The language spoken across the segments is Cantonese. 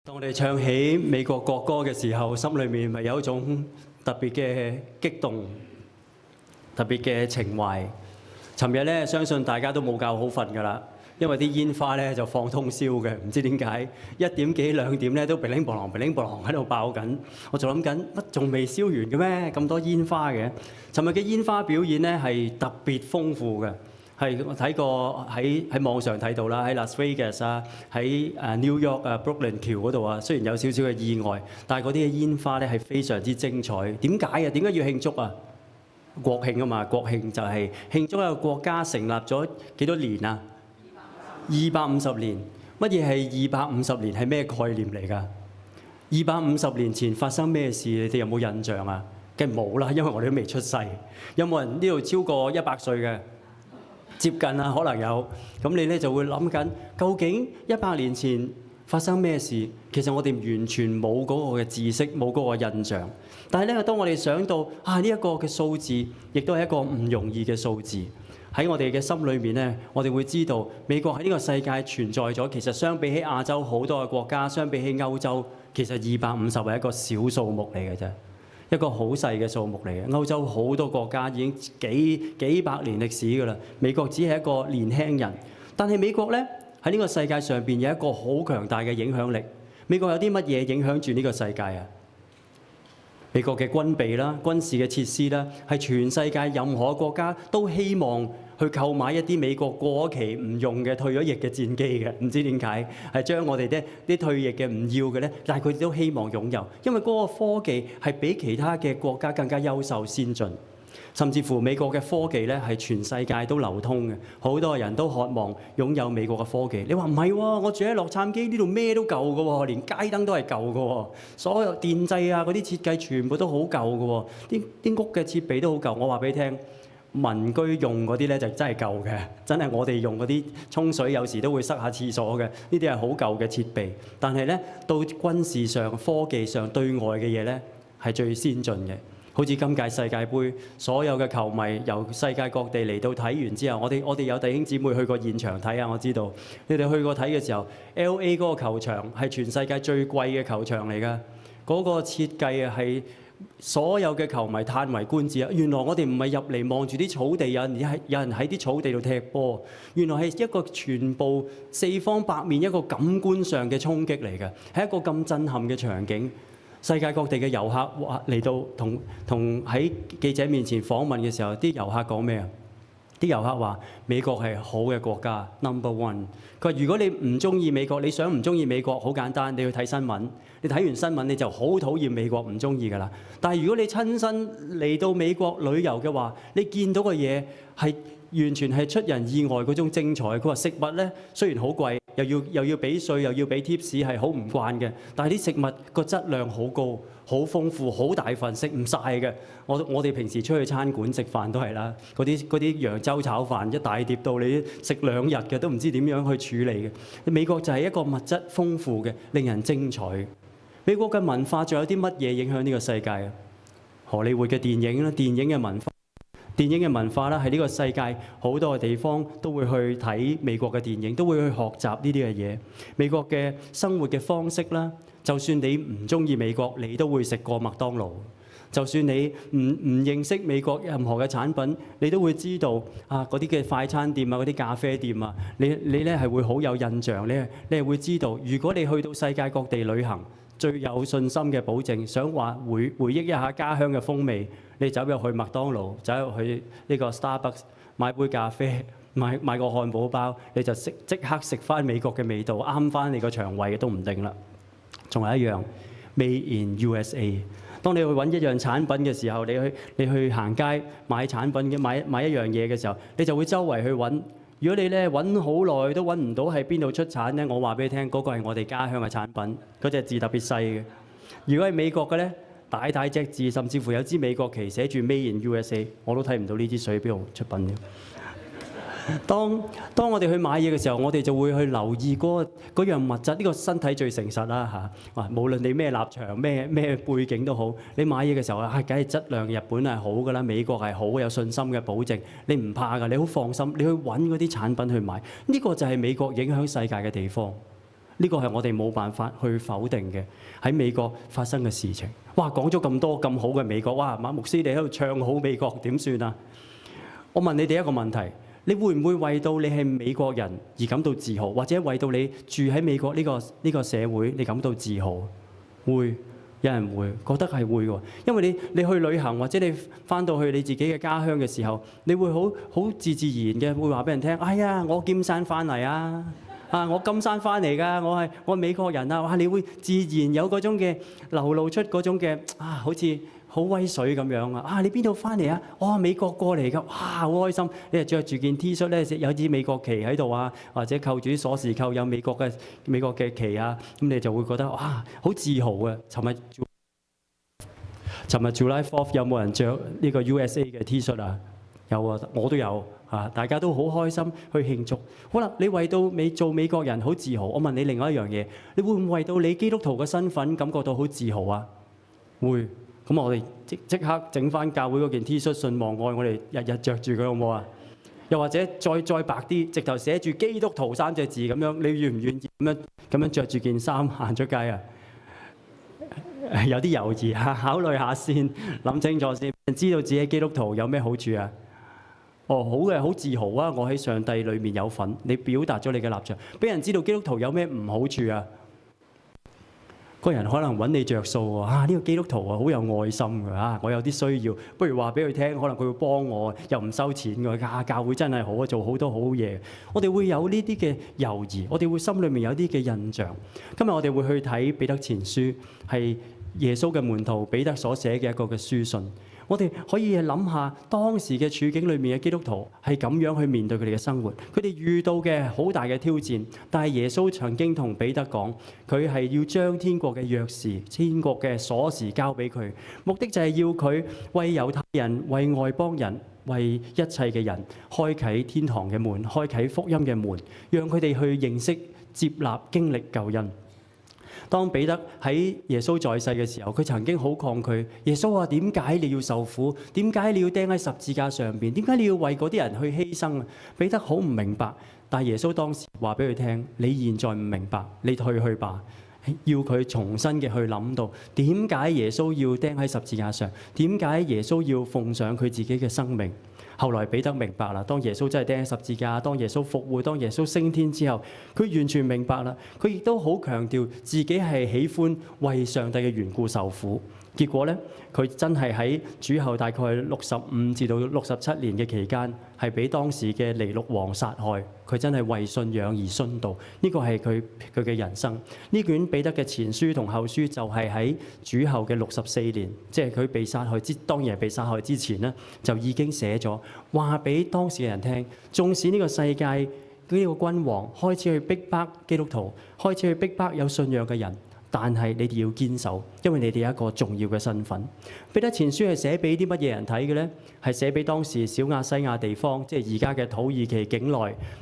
當我哋唱起美國國歌嘅時候，心裏面咪有一種特別嘅激動、特別嘅情懷。尋日咧，相信大家都冇覺好瞓㗎啦，因為啲煙花咧就放通宵嘅，唔知點解1點幾2點咧都乒鈴乓啷、乒鈴乓啷喺度爆緊。我就諗緊乜仲未燒完嘅咩？咁多煙花嘅。尋日嘅煙花表演咧係特別豐富嘅。係我睇過喺網上睇到啦，喺 Las Vegas 啊，喺New York 啊 Brooklyn 橋嗰度啊，雖然有少少嘅意外，但係嗰啲嘅煙花咧係非常之精彩。點解啊？點解要慶祝啊？國慶啊嘛，國慶就係慶祝一個國家成立咗幾多年啊？250年。乜嘢係250年？係咩概念嚟㗎？250年前發生咩事？你哋有冇印象啊？梗係冇啦，因為我哋都未出世。有冇人呢度超過100歲嘅？接近啊，可能有。咁你咧就會諗緊，究竟100年前發生咩事？其實我哋完全冇嗰個嘅知識，冇嗰個印象。但係咧，當我哋想到呢一個嘅數字，亦都係一個唔容易嘅數字。喺我哋嘅心裏面咧，我哋會知道美國喺呢個世界存在咗。其實相比起亞洲好多嘅國家，相比起歐洲，其實250係一個小數目嚟嘅啫。一個好細嘅數目嚟嘅。歐洲好多國家已經幾百年歷史㗎啦，美國只係一個年輕人。但係美國咧喺呢個世界上邊有一個好強大嘅影響力。美國有啲乜嘢影響住呢個世界啊？美國嘅軍備啦、軍事嘅設施啦，係全世界任何國家都希望去購買一啲美國過期唔用嘅退咗役嘅戰機嘅。唔知點解係將我哋啲退役嘅唔要嘅咧，但係佢哋都希望擁有，因為嗰個科技係比其他嘅國家更加優秀先進。甚至乎美國嘅科技咧係全世界都流通嘅，好多人都渴望擁有美國嘅科技。你話唔係喎？我住喺洛杉磯呢度咩都舊嘅喎，連街燈都係舊嘅喎，所有電掣啊嗰啲設計全部都好舊嘅喎，啲屋嘅設備都好舊。我話俾你聽，民居用嗰啲咧就真係舊嘅，真係我哋用嗰啲沖水有時都會塞下廁所嘅，呢啲係好舊嘅設備。但係咧到軍事上、科技上、對外嘅嘢咧係最先進嘅。好似今屆世界盃，所有嘅球迷由世界各地嚟到睇完之後，我哋有弟兄姊妹去過現場睇啊！我知道你哋去過睇嘅時候 ，LA 嗰個球場係全世界最貴嘅球場嚟㗎，嗰個設計係所有嘅球迷歎為觀止啊！原來我哋唔係入嚟望住啲草地啊，而係有人喺啲草地度踢波。原來係一個全部四方八面一個感官上嘅衝擊嚟㗎，係一個咁震撼嘅場景。世界各地嘅遊客嚟到同喺記者面前訪問嘅時候，啲遊客講咩啊？啲遊客話美國係好嘅國家 ，number one。佢話如果你唔中意美國，你想唔中意美國，好簡單，你去睇新聞。你睇完新聞你就好討厭美國，唔中意㗎啦。但係如果你親身嚟到美國旅遊嘅話，你見到嘅嘢係完全係出人意外嗰種精彩。佢話食物咧雖然好貴，又要俾稅，又要俾 tips， 係好唔慣嘅。但係啲食物個質量好高，好豐富，好大份，食唔晒嘅。我哋平時出去餐館食飯都係啦，嗰啲揚州炒飯一大碟到你食2日嘅，都唔知點樣去處理嘅。美國就係一個物質豐富嘅，令人精彩。美國嘅文化仲有啲乜嘢影響呢個世界啊？荷里活嘅電影啦，電影嘅文化。電影嘅文化啦，喺呢個世界好多嘅地方都會去睇美國嘅電影，都會去學習呢啲嘅嘢。美國嘅生活嘅方式啦，就算你唔中意美國，你都會食過麥當勞。就算你唔認識美國任何嘅產品，你都會知道嗰啲嘅快餐店啊，嗰啲咖啡店啊，你咧係會好有印象。你係會知道，如果你去到世界各地旅行，最有信心嘅保證，想話回憶一下家鄉嘅風味，你走入去麥當勞，走入去呢個 Starbucks 買杯咖啡，買個漢堡包，你就即刻食翻美國嘅味道，啱翻你個腸胃都唔定啦。仲有一樣 Made in USA。當你去揾一樣產品嘅時候，你去行街買產品嘅買一樣嘢嘅時候，你就會周圍去揾。如果你咧揾好耐都揾唔到係邊度出產咧，我話俾你聽，嗰個係我哋家鄉嘅產品，嗰隻字特別細嘅。如果係美國嘅咧，大隻字，甚至乎有支美國旗寫住 Made in USA， 我都睇唔到呢支水邊度出品嘅。當我哋去買嘢嘅時候，我哋就會去留意嗰樣物質，呢個身體最誠實啦嚇。無論你咩立場、咩背景都好，你買嘢嘅時候梗係質量日本係好㗎啦，美國係好有信心嘅保證，你唔怕㗎，你好放心，你去揾嗰啲產品去買，呢個就係美國影響世界嘅地方。呢個係我哋冇辦法去否定嘅喺美國發生嘅事情。哇，講咗咁多咁好嘅美國，哇，馬牧師你喺度唱好美國點算啊？我問你哋一個問題，你會唔會為到你係美國人而感到自豪，或者為到你住喺美國呢個社會你感到自豪？會，有人會覺得係會喎，因為你去旅行或者你翻到去你自己嘅家鄉嘅時候，你會好自然嘅會話俾人聽，哎呀，我劍山翻嚟啊！我金山翻嚟㗎，我係美國人啊！哇，你會自然有嗰種嘅流露出嗰種嘅好似好威水咁樣啊！你邊度翻嚟啊？我美國過嚟㗎，哇，好開心！你係着住件 T 恤咧，有支美國旗喺度啊，或者扣住啲鎖匙扣有美國嘅旗啊，咁你就會覺得哇，好自豪啊！尋日 July 4有冇人着呢個 USA 嘅 T 恤啊？有啊，我都有。大家都好開心去慶祝。好啦，你為到做美國人好自豪。我問你另外一樣嘢，你會唔會為到你基督徒嘅身份感覺到好自豪啊？會。咁我哋即刻整翻教會嗰件 T 恤信望愛，我哋日日着住佢好唔好啊？又或者再白啲，直頭寫住基督徒3隻字咁樣，你願唔願意咁樣着住件衫行出街啊？有啲猶豫嚇，考慮下先，諗清楚先，知道自己基督徒有咩好處啊？好嘅，好自豪啊！我喺上帝裏面有份，你表達咗你嘅立場，俾人知道基督徒有咩唔好處啊？個人可能揾你着數喎，呢個基督徒好有愛心㗎，我有啲需要，不如話俾佢聽，可能佢會幫我，又唔收錢㗎，教會真係好，做好多好嘢。我哋會有呢啲嘅猶豫，我哋會心裏面有啲嘅印象。今日我哋會去睇彼得前書，係耶穌嘅門徒彼得所寫嘅一個嘅書信。我哋可以諗下當時嘅處境裏面嘅基督徒係咁樣去面對佢哋嘅生活，佢哋遇到嘅好大嘅挑戰，但係耶穌曾經同彼得講，佢係要將天國嘅鑰匙、天國嘅鎖匙交俾佢，目的就係要佢為猶太人、為外邦人、為一切嘅人開啟天堂嘅門，開啟福音嘅門，讓佢哋去認識、接納、經歷救恩。當彼得喺耶穌在世嘅時候，佢曾經好抗拒。耶穌話：點解你要受苦？點解你要釘喺十字架上邊？點解你要為嗰啲人去犧牲啊？彼得好唔明白，但係耶穌當時話俾佢聽：你現在唔明白，你退去吧。要佢重新嘅去諗到點解耶穌要釘喺十字架上？點解耶穌要奉上佢自己嘅生命？後來彼得明白啦，當耶穌真係釘喺十字架，當耶穌復活，當耶穌升天之後，佢完全明白啦。佢亦都好強調自己係喜歡為上帝嘅緣故受苦。結果咧，佢真係喺主後大概65至到67年嘅期間，係俾當時嘅尼祿王殺害。佢真係為信仰而殉道。呢個係佢嘅人生。呢卷彼得嘅前書同後書就係喺主後嘅64年，即係佢被殺害當然係被殺害之前咧，就已經寫咗話俾當時嘅人聽。縱使呢個世界呢個君王開始去逼迫基督徒，開始去逼迫有信仰嘅人，但係你哋要堅守，因為你哋有一個重要嘅身份。彼得前書係寫俾啲乜嘢人睇嘅咧？係寫俾當時小亞細亞地方，即係而家嘅土耳其境內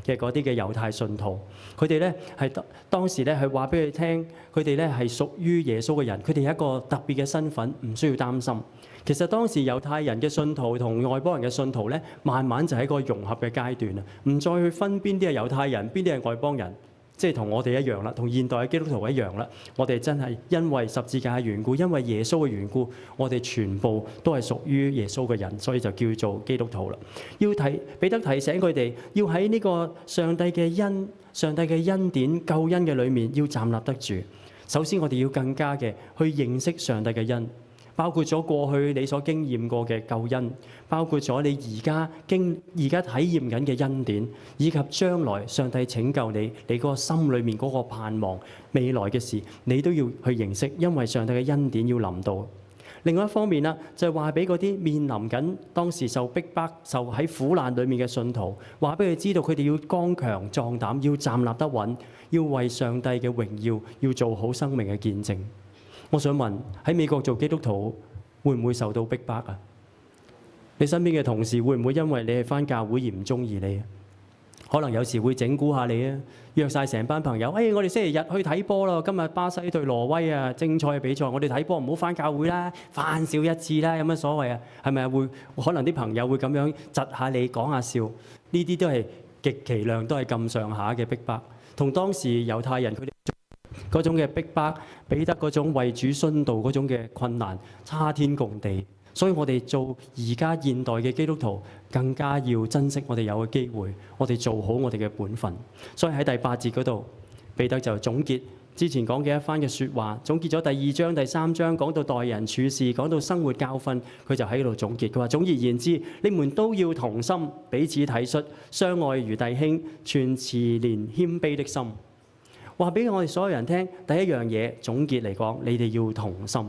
嘅嗰啲嘅猶太信徒。佢哋咧係當時咧係話俾佢聽，佢哋咧係屬於耶穌嘅人，佢哋有一個特別嘅身份，唔需要擔心。其實當時猶太人嘅信徒同外邦人嘅信徒咧，慢慢就喺個融合嘅階段啦，唔再去分邊啲係猶太人，邊啲係外邦人。即係同我哋一樣啦，同現代嘅基督徒一樣啦。我哋真係因為十字架嘅緣故，因為耶穌嘅緣故，我哋全部都係屬於耶穌嘅人，所以就叫做基督徒啦。彼得提醒佢哋，要喺呢個上帝嘅恩典、救恩嘅裏面，要站立得住。首先，我哋要更加嘅去認識上帝嘅恩。包括咗過去你所經驗過嘅救恩，包括咗你而家體驗緊嘅恩典，以及將來上帝拯救你嗰個心裏面嗰個盼望未來嘅事，你都要去認識，因為上帝嘅恩典要臨到。另外一方面啦，就係話俾嗰啲面臨緊當時受逼迫、受喺苦難裏面嘅信徒，話俾佢知道佢哋要剛強壯膽，要站立得穩，要為上帝嘅榮耀，要做好生命嘅見證。我想問喺美國做基督徒會唔會受到逼迫啊？你身邊嘅同事會唔會因為你係返教會而唔中意你啊？可能有時會整蠱下你啊，約晒成班朋友，我哋星期日去睇波啦，今日巴西對挪威啊，精彩嘅比賽，我哋睇波唔好返教會啦，返少一次啦，有乜所謂啊？係咪會可能啲朋友會咁樣窒下你講下笑？呢啲都係極其量都係咁上下嘅逼迫，同當時猶太人佢哋嗰種嘅逼迫，彼得嗰種為主殉道嗰種嘅困難，差天共地。所以我哋做而家現代嘅基督徒，更加要珍惜我哋有嘅機會，我哋做好我哋嘅本分。所以喺第8節嗰度，彼得就總結之前講嘅一番嘅説話，總結咗第2章、第3章講到待人處事，講到生活教訓，佢就喺度總結。佢話：總而言之，你們都要同心，彼此體恤，相愛如弟兄，存慈憐謙卑的心。話俾我哋所有人聽，第一樣嘢總結嚟講，你哋要同心。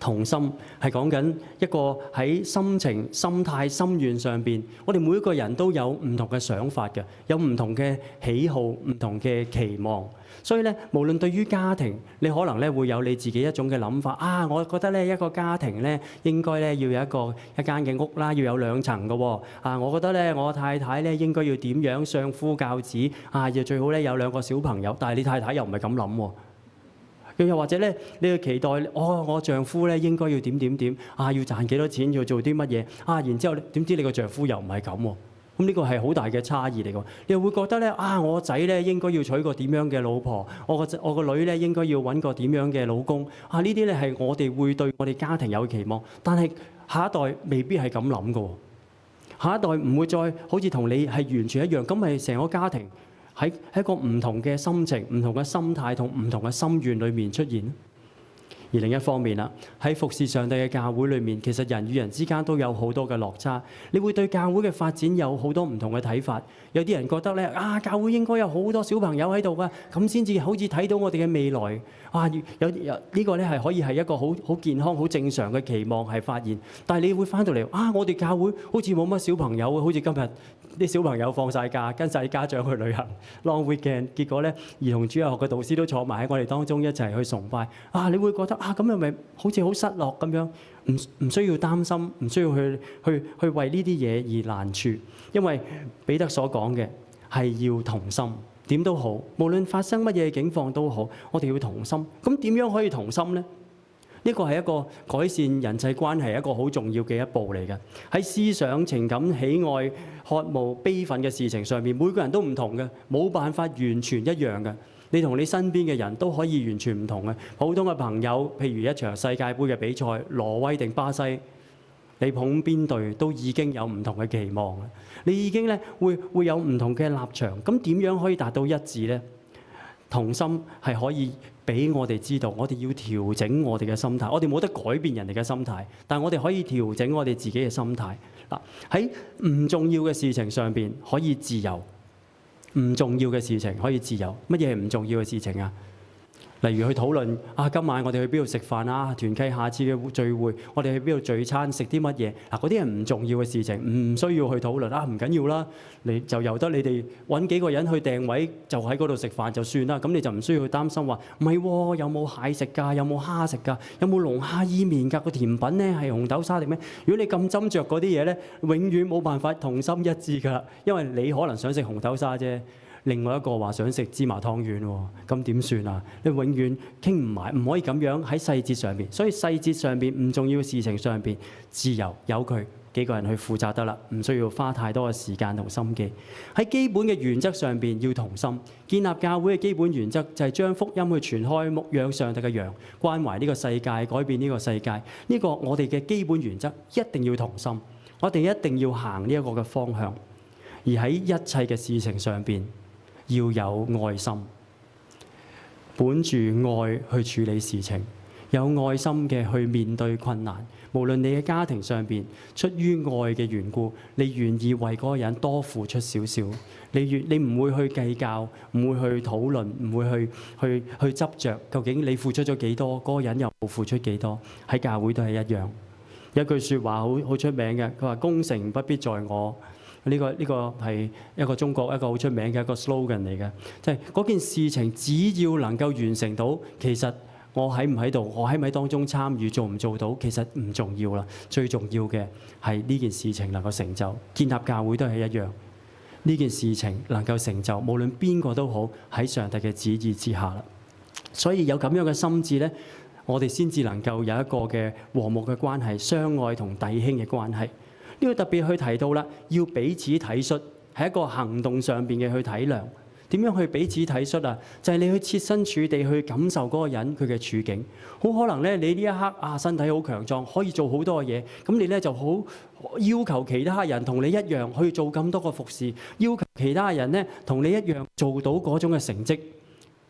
同心係講緊一個喺心情、心態、心願上邊，我哋每一個人都有唔同嘅想法嘅，有唔同嘅喜好、唔同嘅期望。所以咧，無論對於家庭，你可能咧會有你自己一種嘅諗法啊。我覺得咧一個家庭咧應該咧要有一間嘅屋啦，要有2層嘅喎。啊，我覺得咧我太太咧應該要點樣相夫教子啊，要最好咧有2個小朋友。但係你太太又唔係咁諗喎。又或者咧，你要期待我丈夫咧應該要點啊，要賺幾多錢，要做啲乜嘢啊？然之後點知你個丈夫又唔係咁喎？咁呢個係好大嘅差異嚟㗎。你又會覺得咧啊，我仔咧應該要娶個點樣嘅老婆，我個女咧應該要揾個點樣嘅老公啊？呢啲咧係我哋會對我哋家庭有期望，但係下一代未必係咁諗㗎。下一代唔會再好似同你係完全一樣，咁咪成個家庭喺一個唔同嘅心情、唔同嘅心態同唔同嘅心願裏面出現。而另一方面啦，喺服侍上帝嘅教會裏面，其實人與人之間都有好多嘅落差。你會對教會嘅發展有好多唔同嘅睇法。有啲人覺得咧啊，教會應該有好多小朋友喺度㗎，咁先至好似睇到我哋嘅未來。啊，呢個咧係可以係一個好健康、好正常嘅期望係發現。但係你會翻到嚟啊，我哋教會好似冇乜小朋友，好似今日啲小朋友放晒假，跟晒家長去旅行 long weekend， 結果咧兒童主日學嘅導師都坐埋喺我哋當中一齊去崇拜。啊，你會覺得啊，咁係咪好似好失落咁樣？唔需要擔心，唔需要去為呢啲嘢而難處，因為彼得所講嘅係要同心，點都好，無論發生乜嘢境況都好，我哋要同心。咁點樣可以同心呢？呢個係一個改善人際關係一個好重要嘅一步嚟嘅。喺思想、情感、喜愛、渴慕、悲憤嘅事情上面，每個人都唔同嘅，冇辦法完全一樣嘅。你同你身邊嘅人都可以完全唔同嘅。普通嘅朋友，譬如一場世界盃嘅比賽，挪威定巴西，你捧邊隊都已經有唔同嘅期望啦。你已經咧會有唔同嘅立場。咁點樣可以達到一致呢？同心係可以俾我哋知道，我哋要調整我哋嘅心態。我哋冇得改變人哋嘅心態，但係我哋可以調整我哋自己嘅心態。嗱，喺唔重要嘅事情上邊可以自由，唔重要嘅事情可以自由。乜嘢係唔重要嘅事情啊？例如去討論啊，今晚我哋去邊度食飯啊？團契下次嘅聚會，我哋去邊度聚餐，食啲乜嘢？嗱，嗰啲係唔重要嘅事情，唔需要去討論啊，唔緊要啦。你就由得你哋揾幾個人去訂位，就喺嗰度食飯就算啦。咁你就唔需要去擔心話唔係喎，有冇蟹食㗎？有冇蝦食㗎？有冇龍蝦伊麵㗎？個甜品咧係紅豆沙定咩？如果你咁斟酌嗰啲嘢咧，永遠冇辦法同心一致㗎，因為你可能想食紅豆沙啫。另外一個話想食芝麻湯圓喎，咁點算啊？你永遠傾唔埋，唔可以咁樣喺細節上邊。所以細節上邊唔重要嘅事情上邊，自由由佢幾個人去負責得啦，唔需要花太多嘅時間同心機。喺基本嘅原則上邊要同心，建立教會嘅基本原則就係將福音去傳開，牧養上帝嘅羊，關懷呢個世界，改變呢個世界。呢個我哋嘅基本原則一定要同心，我哋一定要行呢一個嘅方向。而喺一切嘅事情上邊，要有愛心，本住愛去處理事情，有愛心嘅去面對困難。無論你嘅家庭上邊出於愛嘅緣故，你願意為嗰個人多付出少少，你唔會去計較，唔會去討論，唔會去執着究竟你付出咗幾多，嗰個人又冇付出幾多。喺教會都係一樣。有句説話好出名嘅，佢話功成不必在我。呢個係一個中國一個好出名嘅一個 slogan 嚟嘅，即係嗰件事情只要能夠完成到，其實我喺唔喺度，我喺唔喺當中參與，做唔做到，其實唔重要啦。最重要嘅係呢件事情能夠成就，建立教會都係一樣。呢件事情能夠成就，無論邊個都好，喺上帝嘅旨意之下啦。所以有咁樣嘅心志咧，我哋先至能夠有一個嘅和睦嘅關係，相愛同弟兄嘅關係。呢個特別去提到啦，要彼此體恤，係一個行動上邊嘅去體諒。點樣去彼此體恤啊？就係你去設身處地去感受嗰個人佢嘅處境。好可能咧，你呢一刻身體好強壯，可以做好多嘢，咁你咧就好要求其他人同你一樣去做咁多個服侍，要求其他人咧同你一樣做到嗰種嘅成績。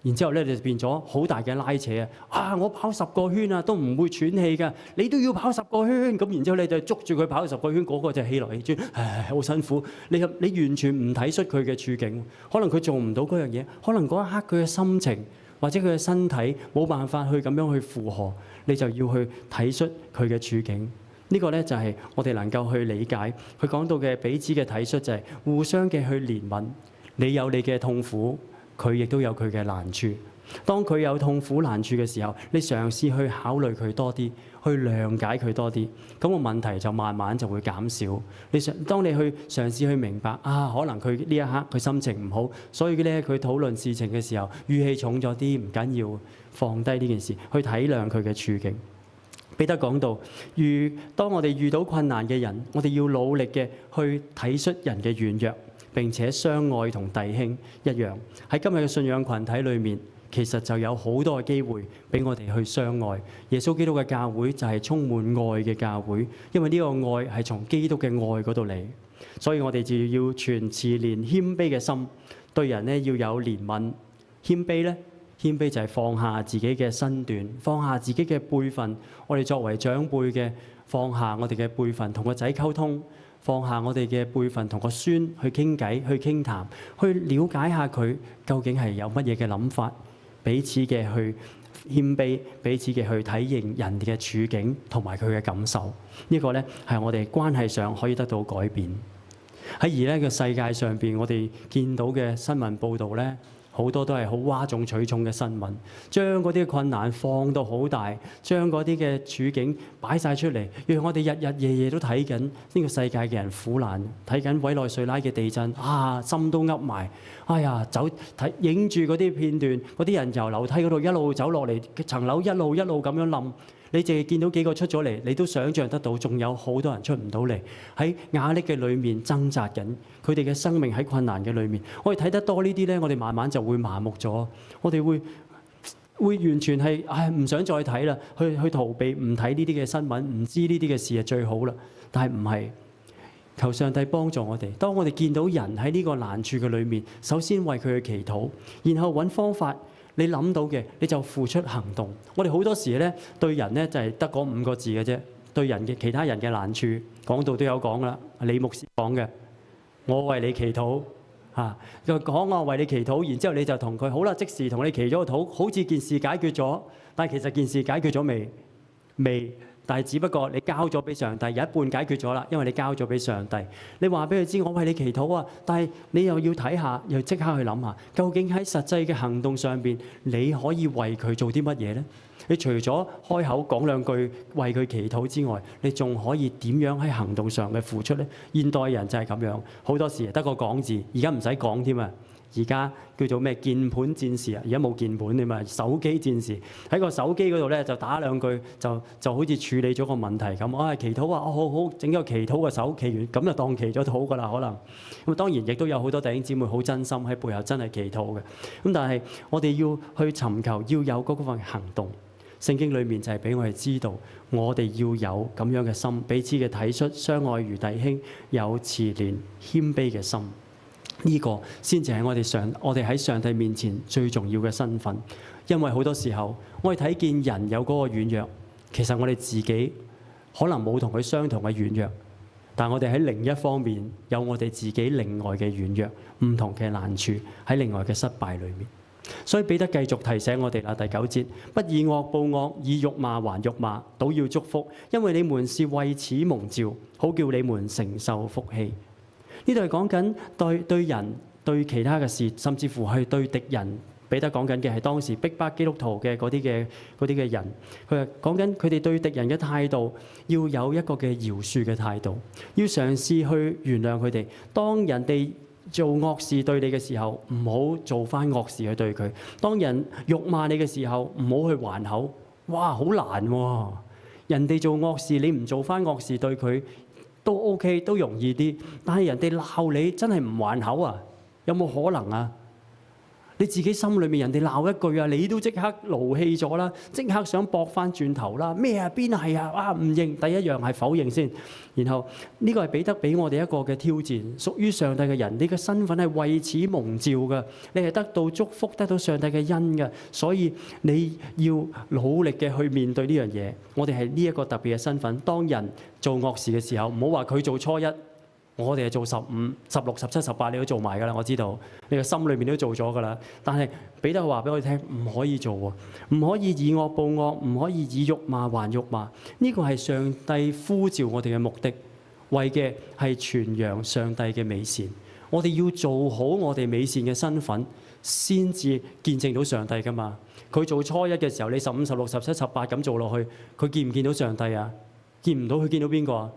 然之後咧，你就變咗好大嘅拉扯啊！我跑10個圈都唔會喘氣㗎，你都要跑10個圈。咁然之後你就捉住佢跑10個圈，嗰個就氣來氣喘，好辛苦。你完全唔體恤佢嘅處境，可能佢做唔到嗰樣嘢，可能嗰一刻佢嘅心情或者佢嘅身體冇辦法去咁樣去負荷，你就要去體恤佢嘅處境。呢個咧就係我哋能夠去理解佢講到嘅彼此嘅體恤，就係互相嘅去憐憫。你有你嘅痛苦，佢亦都有佢嘅難處。當佢有痛苦難處嘅時候，你嘗試去考慮佢多啲，去諒解佢多啲，咁個問題就慢慢就會減少。當你去嘗試去明白可能佢呢一刻佢心情唔好，所以咧佢討論事情嘅時候語氣重咗啲，唔緊要，放低呢件事，去體諒佢嘅處境。彼得講到，當我哋遇到困難嘅人，我哋要努力嘅去體恤人嘅軟弱，並且相愛同弟兄一樣。喺今日嘅信仰群體裏面，其實就有好多嘅機會俾我哋去相愛。耶穌基督嘅教會就係充滿愛嘅教會，因為呢個愛係從基督嘅愛嗰度嚟，所以我哋就要存慈憐謙卑嘅心，對人呢要有憐憫。謙卑呢？謙卑就係放下自己嘅身段，放下自己嘅輩分。我哋作為長輩嘅，放下我哋嘅輩分，同個仔溝通；放下我哋嘅輩分，同個孫去傾偈、去傾談，去了解下佢究竟係有乜嘢嘅諗法。彼此嘅去謙卑，彼此嘅去體認人哋嘅處境同埋佢嘅感受。呢個咧係我哋關係上可以得到改變。喺而家嘅世界上邊，我哋見到嘅新聞報導咧，好多都係好嘩眾取寵嘅新聞，將嗰啲困難放到好大，將嗰啲嘅處境擺晒出嚟，讓我哋日日夜夜都睇緊呢個世界嘅人苦難，睇緊委內瑞拉嘅地震，心都噏埋。哎呀，影住嗰啲片段，嗰啲人由樓梯嗰度一路走落嚟，層樓一路咁樣冧。你淨係見到幾個出咗嚟，你都想像得到，仲有好多人出唔到嚟，喺壓力嘅裏面掙扎緊，佢哋嘅生命喺困難嘅裏面。我哋睇得多呢啲咧，我哋慢慢就會麻木咗，我哋會完全係唔想再睇啦，去逃避，唔睇呢啲嘅新聞，唔知呢啲嘅事係最好啦。但係唔係，求上帝幫助我哋。當我哋見到人喺呢個難處嘅裏面，首先為佢去祈禱，然後揾方法。你諗到嘅，你就付出行動。我哋好多時咧對人咧就係得嗰5個字嘅啫。對人嘅其他人嘅難處，講道都有講啦。李牧師講嘅，我為你祈禱就講我為你祈禱，然之後你就同佢好啦，即時同你祈咗個禱，好似件事解決咗。但係其實件事解決咗未？但係只不過你交咗俾上帝，有一半解決咗啦，因為你交咗俾上帝。你話俾佢知，我為你祈禱啊！但係你又要睇下，又即刻去諗下，究竟喺實際嘅行動上邊，你可以為佢做啲乜嘢呢？你除咗開口講兩句為佢祈禱之外，你仲可以點樣喺行動上嘅付出呢？現代人就係咁樣，好多時得個講字，而家唔使講添啊！而家叫做咩鍵盤戰士啊！而家冇鍵盤添嘛，手機戰士喺個手機嗰度咧就打兩句就好似處理咗個問題咁。祈禱好整個祈禱嘅手，祈完咁就當祈咗禱噶啦，可能咁。當然亦都有好多弟兄姊妹好真心喺背後真係祈禱嘅。咁但係我哋要去尋求要有嗰份行動。聖經裡面就係俾我哋知道，我哋要有咁樣嘅心，彼此嘅體恤，相愛如弟兄，有慈憐謙卑嘅心。呢個先至係我哋喺上帝面前最重要嘅身份，因為好多時候我哋睇見人有嗰個軟弱，其實我哋自己可能冇同佢相同嘅軟弱，但我哋喺另一方面有我哋自己另外嘅軟弱，唔同嘅難處喺另外嘅失敗裏面。所以彼得繼續提醒我哋啦，第9節，不以惡報惡，以辱罵還辱罵，倒要祝福，因為你們是為此蒙召，好叫你們承受福氣。呢度係講緊對人對其他嘅事，甚至乎係對敵人。彼得講緊嘅係當時逼迫基督徒嘅嗰啲嘅人，佢係講緊佢哋對敵人嘅態度，要有一個嘅饒恕嘅態度，要嘗試去原諒佢哋。當人哋做惡事對你嘅時候，唔好做翻惡事去對佢；當人辱罵你嘅時候，唔好去還口。哇，好難喎！人哋做惡事，你唔做翻惡事對佢，都 OK， 都容易啲，但係人哋鬧你真係唔還口啊？有冇可能啊？你自己心裏面人哋鬧一句啊，你都即刻勞氣咗啦，即刻想駁翻轉頭啦，咩啊邊係啊，啊唔認，第一樣係否認先。然後呢個係彼得俾我哋一個嘅挑戰，屬於上帝嘅人，你嘅身份係為此蒙召嘅，你係得到祝福、得到上帝嘅恩嘅，所以你要努力嘅去面對呢樣嘢。我哋係呢一個特別嘅身份。當人做惡事嘅時候，唔好話佢做初一，我哋係做15、16、17、18，你都做埋㗎啦。我知道你嘅心裏面都做咗㗎啦。但係彼得話俾我哋聽，唔可以做喎，唔可以以惡報惡，唔可以以辱罵還辱罵。呢個係上帝呼召我哋嘅目的，為嘅係傳揚上帝嘅美善。我哋要做好我哋美善嘅身份，先至見證到上帝㗎嘛。佢做初一嘅時候，你15、16、17、18咁做落去，佢見唔見到上帝啊？見唔到，佢見到邊個啊？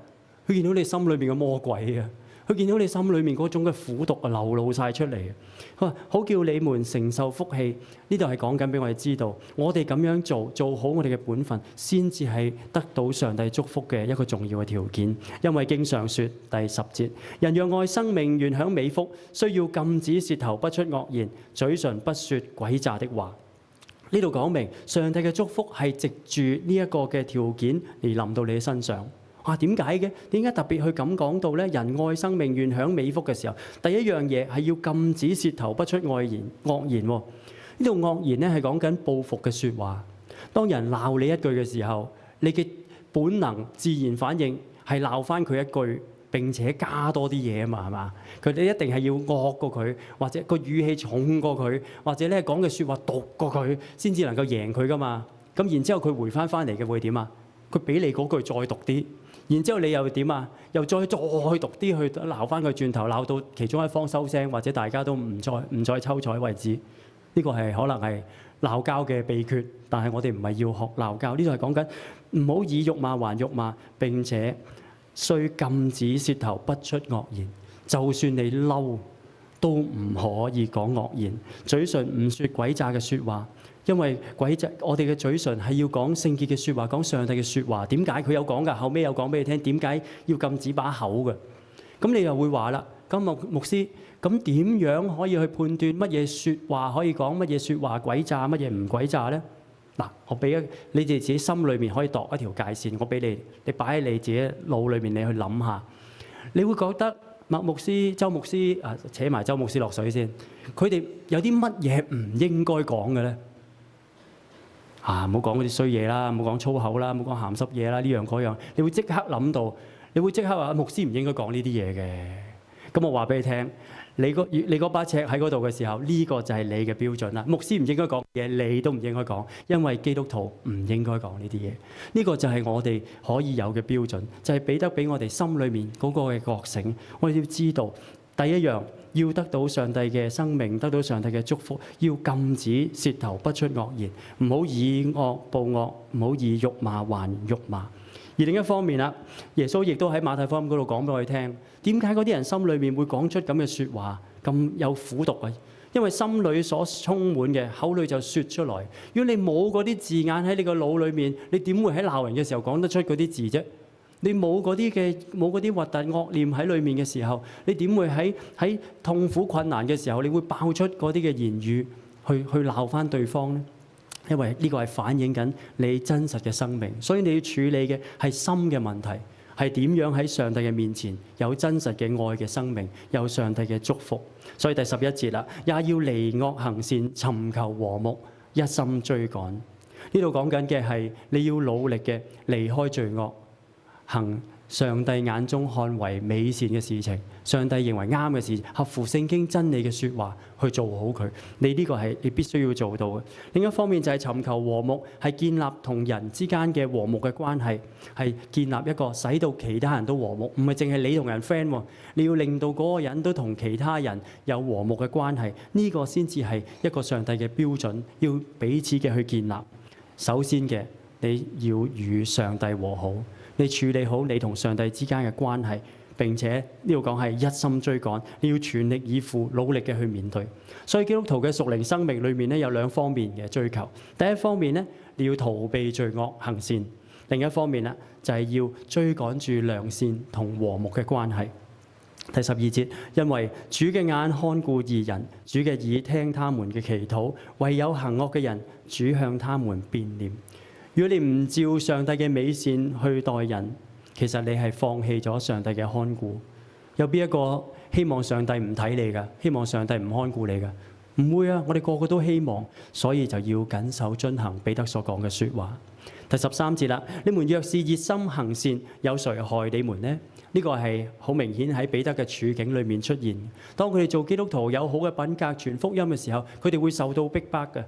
佢見到你心裏面嘅魔鬼啊！佢見到你心裏面嗰種嘅苦毒啊，流露晒出嚟。佢話好叫你們承受福氣。呢度係講緊俾我哋知道，我哋咁樣做好我哋嘅本分，先至係得到上帝祝福嘅一個重要嘅條件。因為經上說第10節，人若愛生命，願享美福，需要禁止舌頭不出惡言，嘴唇不說詭詐的話。呢度講明上帝嘅祝福係藉住呢一個嘅條件而臨到你嘅身上。點解嘅？點解特別去咁講到咧？人愛生命，願享美福嘅時候，第一樣嘢係要禁止舌頭不出惡言。呢度惡言咧係講緊報復嘅説話。當人鬧你一句嘅時候，你嘅本能自然反應係鬧翻佢一句，並且加多啲嘢啊嘛，係嘛？佢哋一定係要惡過佢，或者個語氣重過佢，或者咧講嘅説話毒過佢，先至能夠贏佢噶嘛。咁然之後佢回翻嚟嘅會點啊？佢俾你嗰句再毒啲。然之後你又點啊？又再毒啲去鬧翻佢轉頭，鬧到其中一方收聲，或者大家都唔再抽彩為止。呢個係可能係鬧交嘅秘訣，但係我哋唔係要學鬧交。呢度係講緊唔好以辱罵還辱罵，並且需禁止舌頭不出惡言。就算你嬲，都唔可以講惡言，嘴唇唔説詭詐嘅説話。因為我哋嘅嘴唇係要講聖潔嘅説話，講上帝嘅説話。點解佢有講㗎？後尾有講俾你聽，點解要禁止把口嘅？咁你又會話啦，咁牧師，咁點樣可以去判斷乜嘢説話可以講，乜嘢説話詭詐，乜嘢唔詭詐咧？嗱，我俾你哋自己心裏面可以度一條界線，我俾你，你擺喺你自己腦裏面，你去諗下，你會覺得麥牧師、周牧師扯埋周牧師落水先，佢哋有啲乜嘢唔應該講嘅咧？唔好講嗰啲衰嘢啦，唔好講粗口啦，唔好講鹹濕嘢啦，呢樣嗰樣，你會即刻諗到，你會即刻話牧師唔應該講呢啲嘢嘅。咁我話俾你聽，你嗰把尺喺嗰度嘅時候，呢個就係你嘅標準啦。牧師唔應該講嘢，你都唔應該講，因為基督徒唔應該講呢啲嘢。呢個就係我哋可以有嘅標準，就係俾得俾我哋心裏面嗰個嘅覺醒。我哋要知道，第一樣要得到上帝嘅生命，得到上帝嘅祝福，要禁止舌頭不出惡言，唔好以惡報惡，唔好以辱罵還辱罵。而另一方面啦，耶穌亦都喺馬太福音嗰度講俾我哋聽，點解嗰啲人心裏面會講出咁嘅説話，咁有苦毒啊？因為心裏所充滿嘅，口裏就説出來。如果你冇嗰啲字眼喺你個腦裏面，你點會喺鬧人嘅時候講得出嗰啲字啫？你冇嗰啲核突惡念喺裏面嘅時候，你點會喺痛苦困難嘅時候，你會爆出嗰啲嘅言語去鬧翻對方呢？因為呢個係反映緊你真實嘅生命，所以你要處理嘅係心嘅問題，係點樣喺上帝嘅面前有真實嘅愛嘅生命，有上帝嘅祝福。所以第11節啦，也要離惡行善，尋求和睦，一心追趕。呢度講緊嘅係你要努力嘅離開罪惡，行上帝眼中看為美善嘅事情，上帝認為啱嘅事，合乎聖經真理嘅説話去做好佢。你呢個係你必須要做到嘅。另一方面就係尋求和睦，係建立同人之間嘅和睦嘅關係，係建立一個使到其他人都和睦，唔係淨係你同人 friend 喎，你要令到嗰個人都同其他人有和睦嘅關係，呢個先至係一個上帝嘅標準，要彼此嘅去建立。首先嘅，你要與上帝和好。你處理好你同上帝之間嘅關係，並且呢度講係一心追趕，你要全力以赴、努力嘅去面對。所以基督徒嘅屬靈生命裏面咧有兩方面嘅追求。第一方面咧，你要逃避罪惡行善；另一方面咧就係要追趕住良善同和睦嘅關係。第12節，因為主嘅眼看顧義人，主嘅耳聽他們嘅祈禱，唯有行惡嘅人，主向他們變臉。如果你唔照上帝嘅美善去待人，其實你係放棄咗上帝嘅看顧。有邊一個希望上帝唔睇你㗎？希望上帝唔看顧你㗎？唔會啊！我哋個個都希望，所以就要謹守遵行彼得所講嘅説話。第13節啦，你們若是熱心行善，有誰害你們呢？呢個係好明顯喺彼得嘅處境裏面出現。當佢哋做基督徒有好嘅品格傳福音嘅時候，佢哋會受到逼迫嘅。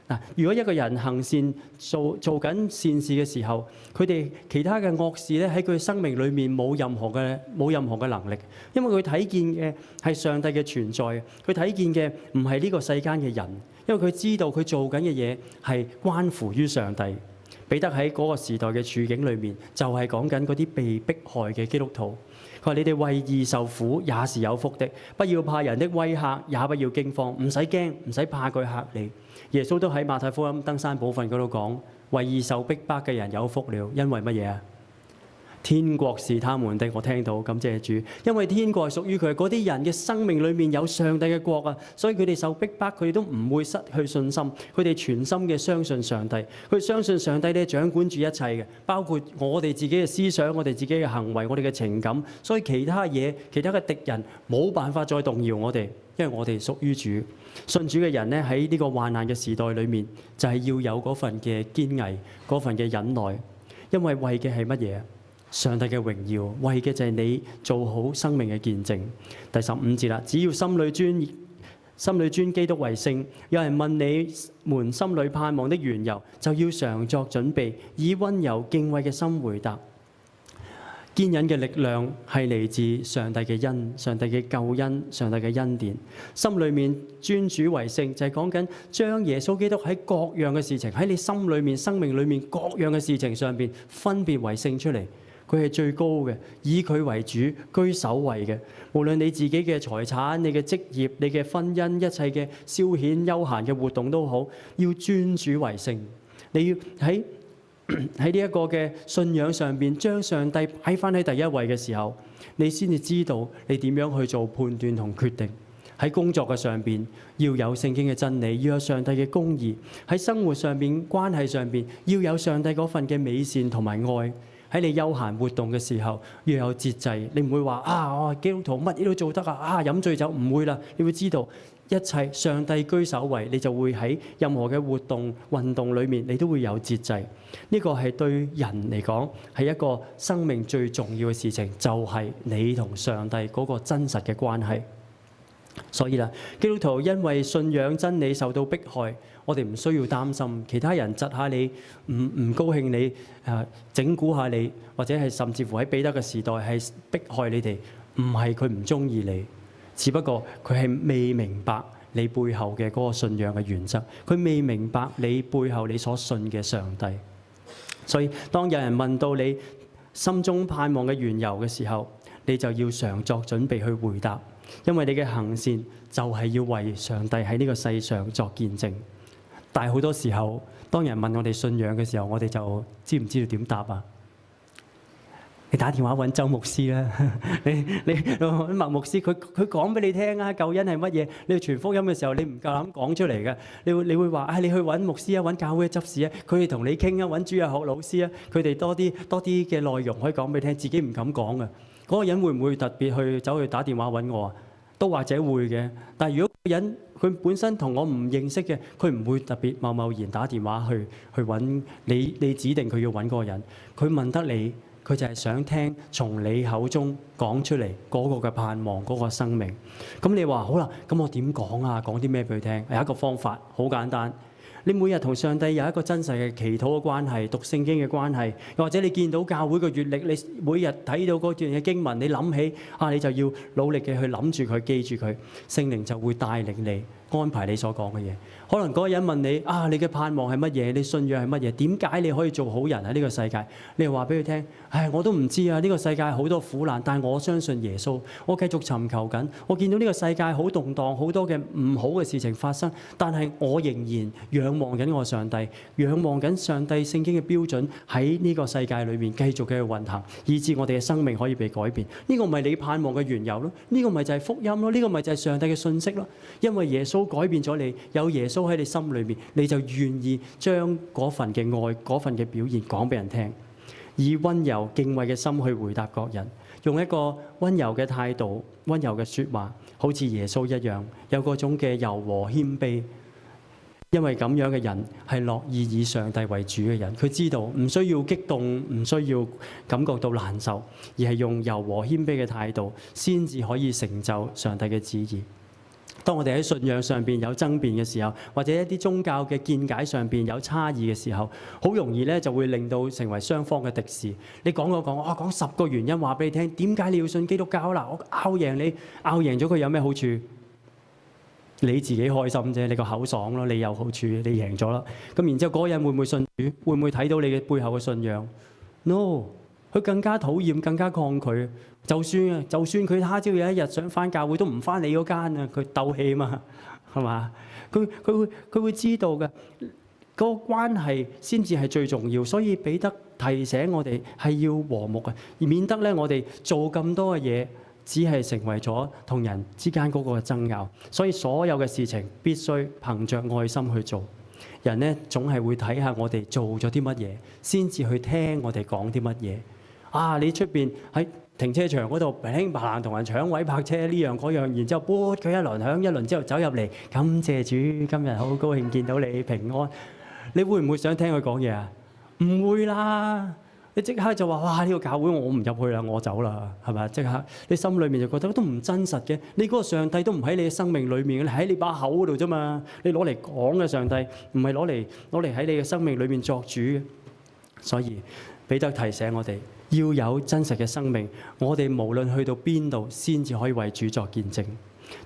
嗱，如果一個人行善做緊善事嘅時候，佢哋其他嘅惡事咧喺佢生命裏面冇任何嘅能力，因為佢睇見嘅係上帝嘅存在，佢睇見嘅唔係呢個世間嘅人，因為佢知道佢做緊嘅嘢係關乎於上帝。彼得喺嗰個時代嘅處境裏面，就係講緊嗰啲被迫害嘅基督徒。佢話：你哋為義受苦也是有福的，不要怕人的威嚇，也不要驚慌，唔使驚，唔使怕佢嚇你。耶穌都喺馬太福音登山寶訓嗰度講：為義受逼迫嘅人有福了，因為乜嘢啊？天國是他們的。我聽到，感謝主，因為天國係屬於佢。嗰啲人嘅生命裏面有上帝嘅國啊，所以佢哋受逼迫，佢哋都唔會失去信心。佢哋全心嘅相信上帝，佢相信上帝咧掌管住一切嘅，包括我哋自己嘅思想、我哋自己嘅行為、我哋嘅情感。所以其他嘢、其他嘅敵人冇辦法再動搖我哋，因為我哋屬於主。信主嘅人咧喺呢個患難嘅時代裏面，就係要有嗰份嘅堅毅、嗰份嘅忍耐，因為為嘅係乜嘢？上帝嘅榮耀，為嘅就係你做好生命嘅見證。第15節啦，只要心裏尊基督為聖。有人問你們心裏盼望的緣由，就要常作準備，以溫柔敬畏嘅心回答。堅忍嘅力量係嚟自上帝嘅恩、上帝嘅救恩、上帝嘅恩典。心裏面尊主為聖，就係講緊將耶穌基督喺各樣嘅事情，喺你心裏面、生命裏面各樣嘅事情上邊分別為聖出嚟。佢係最高嘅，以佢為主，居首位嘅。無論你自己嘅財產、你嘅職業、你嘅婚姻、一切嘅消遣、休閒嘅活動都好，要尊主為聖。你要喺呢一個嘅信仰上邊，將上帝擺翻喺第一位嘅時候，你先至知道你點樣去做判斷同決定。喺工作嘅上邊要有聖經嘅真理，要有上帝嘅公義；喺生活上邊、關係上邊要有上帝嗰份嘅美善同埋愛。喺你休閒活動嘅時候要有節制，你唔會話我基督徒乜嘢都做得飲醉酒唔會啦。你會知道一切上帝居首位，你就會喺任何嘅活動運動裏面，你都會有節制。呢個係對人嚟講係一個生命最重要嘅事情，就係你同上帝嗰個真實嘅關係。所以啦，基督徒因為信仰真理受到迫害，我哋唔需要擔心其他人窒下你，唔高興你，整蠱下你，或者係甚至乎喺彼得嘅時代係迫害你哋，唔係佢唔中意你，只不過佢係未明白你背後嘅嗰個信仰嘅原則，佢未明白你背後你所信嘅上帝。所以當有人問到你心中盼望嘅緣由嘅時候，你就要常作準備去回答。因為你嘅行善就係要為上帝喺呢個世上作見證，但係好多時候，當人問我哋信仰嘅時候，我哋就知唔知道點答啊？你打電話揾周牧師啦，你揾麥牧師，佢講俾你聽啊，救恩係乜嘢？你去傳福音嘅時候，你唔夠膽講出嚟嘅，你會話你去揾牧師啊，揾教會嘅執事啊，佢哋同你傾啊，揾主日學老師啊，佢哋多啲嘅內容可以講俾你聽，自己唔敢講嘅。嗰個人會唔會特別去走去打電話揾我啊？都或者會嘅。但係如果個人佢本身同我唔認識嘅，佢唔會特別貿然打電話去揾你。你指定佢要揾嗰個人，佢問得你，佢就係想聽從你口中講出嚟嗰個嘅盼望，嗰個生命。咁你話好啦，咁我點講啊？講啲咩俾佢聽？有一個方法，好簡單。你每日同上帝有一個真實嘅祈禱嘅關係，讀聖經嘅關係，又或者你見到教會嘅閲歷，你每日睇到嗰段嘅經文，你諗起你就要努力嘅去諗住佢，記住佢，聖靈就會帶領你安排你所講嘅嘢。可能嗰個人問你啊，你嘅盼望係乜嘢？你信仰係乜嘢？點解你可以做好人喺呢個世界？你又話俾佢聽，唉，我都唔知啊！呢個世界好多苦難，但係我相信耶穌，我繼續尋求緊。我見到呢個世界好動盪，好多嘅唔好嘅事情發生，但係我仍然仰望緊我上帝，仰望緊上帝聖經嘅標準喺呢個世界裏面繼續嘅運行，以致我哋嘅生命可以被改變。呢個咪你盼望嘅緣由咯？呢個咪就係福音咯？呢個咪就係上帝嘅信息咯？因為耶穌改變咗你，有耶穌喺你心裏面，你就願意將嗰份嘅愛、嗰份嘅表現講俾人聽，以溫柔敬畏嘅心去回答各人，用一個溫柔嘅態度、溫柔嘅説話，好似耶穌一樣，有嗰種嘅柔和謙卑。因為咁樣嘅人係樂意以上帝為主嘅人，佢知道唔需要激動，唔需要感覺到難受，而係用柔和謙卑嘅態度，先至可以成就上帝嘅旨意。當我哋喺信仰上邊有爭辯嘅時候，或者一啲宗教嘅見解上邊有差異嘅時候，好容易咧就會令到成為雙方嘅敵視。你講我講10個原因話俾你聽，點解你要信基督教啦？我拗贏你，拗贏咗佢有咩好處？你自己開心啫，你個口爽咯，你有好處，你贏咗啦。咁然之後嗰個人會唔會信主？會唔會睇到你嘅背後嘅信仰 ？No， 佢更加討厭，更加抗拒。就算佢他朝有一日想返教會，都唔返你嗰間啊！佢鬥氣嘛，係嘛？佢會知道嘅，嗰個關係先至係最重要。所以彼得提醒我哋係要和睦嘅，而免得咧我哋做咁多嘅嘢，只係成為咗同人之間嗰個爭拗。所以所有嘅事情必須憑着愛心去做。人咧總係會睇下我哋做咗啲乜嘢，先至去聽我哋講啲乜嘢。啊！你出邊喺停車場嗰度平平白爛同人搶位泊車呢樣嗰樣，然之後撥佢一輪響一輪之後走入嚟，感謝主，今日好高興見到你平安。你會唔會想聽佢講嘢啊？唔會啦！你即刻就話：哇！呢個教會我唔入去啦，我走啦，係咪？即刻你心裏面就覺得都唔真實嘅。你嗰個上帝都唔喺你嘅生命裏面，你喺你把口嗰度啫嘛。你攞嚟講嘅上帝，唔係攞嚟喺你嘅生命裏面作主嘅。所以彼得提醒我哋，要有真實嘅生命，我哋無論去到邊度，先至可以為主作見證。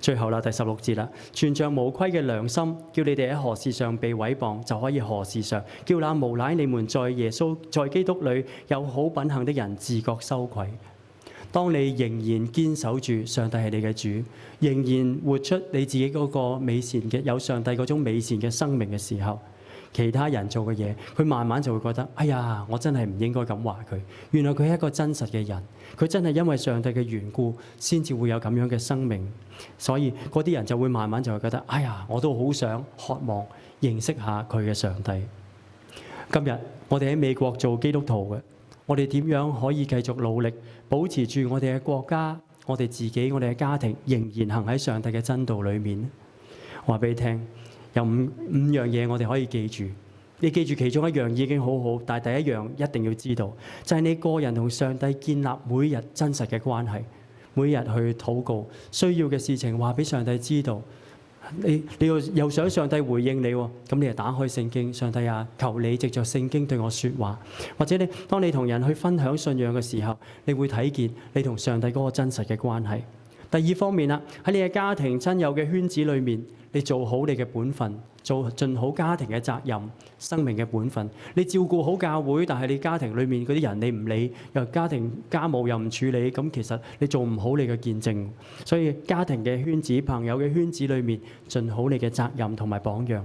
最後啦，第16節啦，存着無虧嘅良心，叫你哋喺何事上被毀謗，就可以何事上叫那無賴你們在基督裏有好品行的人自覺羞愧。當你仍然堅守住上帝係你嘅主，仍然活出你自己嗰個美善嘅有上帝嗰種美善嘅生命嘅時候，其他人做嘅嘢，佢慢慢就會覺得：哎呀，我真係唔應該咁話佢。原來佢係一個真實嘅人，佢真係因為上帝嘅緣故，先至會有咁樣嘅生命。所以嗰啲人就會慢慢就會覺得：哎呀，我都好想渴望認識下佢嘅上帝。今日我哋喺美國做基督徒嘅，我哋點樣可以繼續努力，保持住我哋嘅國家、我哋自己、我哋嘅家庭，仍然行喺上帝嘅真道裏面呢？我話俾你聽。有五樣嘢我哋可以記住，你記住其中一樣已經好好，但係第一樣一定要知道，就係你個人同上帝建立每日真實嘅關係，每日去禱告，需要嘅事情話俾上帝知道。你又想上帝回應你喎，咁你就打開聖經，上帝啊，求你藉着聖經對我説話。或者當你同人去分享信仰嘅時候，你會睇見你同上帝嗰個真實嘅關係。第二方面啦，喺你嘅家庭親友嘅圈子裏面，你做好你嘅本分，做盡好家庭嘅責任、生命嘅本分。你照顧好教會，但係你家庭裏面嗰啲人你唔理，又家務又唔處理，咁其實你做唔好你嘅見證。所以家庭嘅圈子、朋友嘅圈子裏面，盡好你嘅責任同埋榜樣。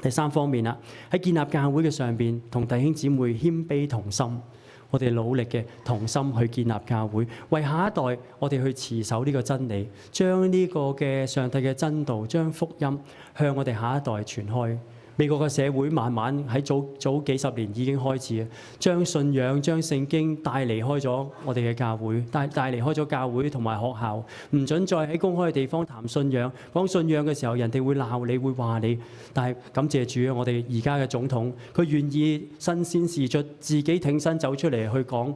第三方面啦，喺建立教會嘅上邊，同弟兄姊妹謙卑同心。我哋努力嘅同心去建立教會，為下一代我哋去持守呢個真理，將呢個嘅上帝嘅真道，將福音向我哋下一代傳開。美國嘅社會慢慢喺早幾十年已經開始啊，將信仰、將聖經帶離開咗我哋嘅教會，帶離開咗教會同埋學校，唔準再喺公開嘅地方談信仰。講信仰嘅時候，人哋會鬧你，會話你。但係感謝主啊，我哋而家嘅總統，佢願意身先士卒，自己挺身走出嚟去講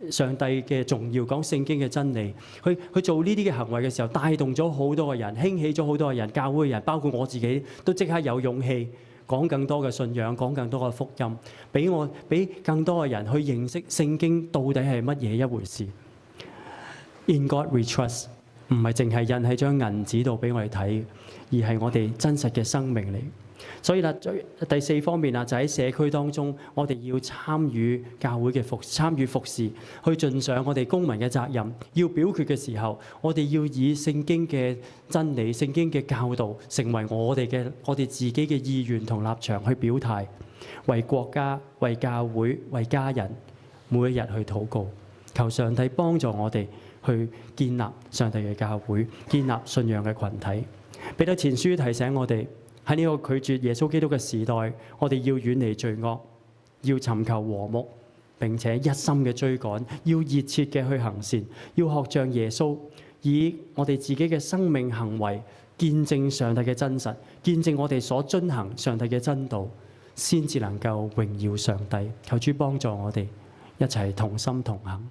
上帝嘅重要，講聖經嘅真理。去做呢啲嘅行為嘅時候，帶動咗好多嘅人，興起咗好多嘅人，教會嘅人，包括我自己，都即刻有勇氣講更多嘅信仰，講更多嘅福音，俾更多嘅人去認識聖經到底係乜嘢一回事。In God we trust，唔係淨係印喺張銀紙度俾我哋睇，而係我哋真實嘅生命嚟。所以啦，第四方面啊，就喺社區當中，我哋要參與教會嘅參與服侍，去盡上我哋公民嘅責任。要表決嘅時候，我哋要以聖經嘅真理、聖經嘅教導，成為我哋自己嘅意願同立場去表態，為國家、為教會、為家人，每一日去禱告，求上帝幫助我哋去建立上帝嘅教會，建立信仰嘅群體。彼得前書提醒我哋，喺呢個拒絕耶穌基督嘅時代，我哋要遠離罪惡，要尋求和睦，並且一心嘅追趕，要熱切嘅去行善，要學像耶穌，以我哋自己嘅生命行為見證上帝嘅真實，見證我哋所遵行上帝嘅真道，先至能夠榮耀上帝。求主幫助我哋一齊同心同行。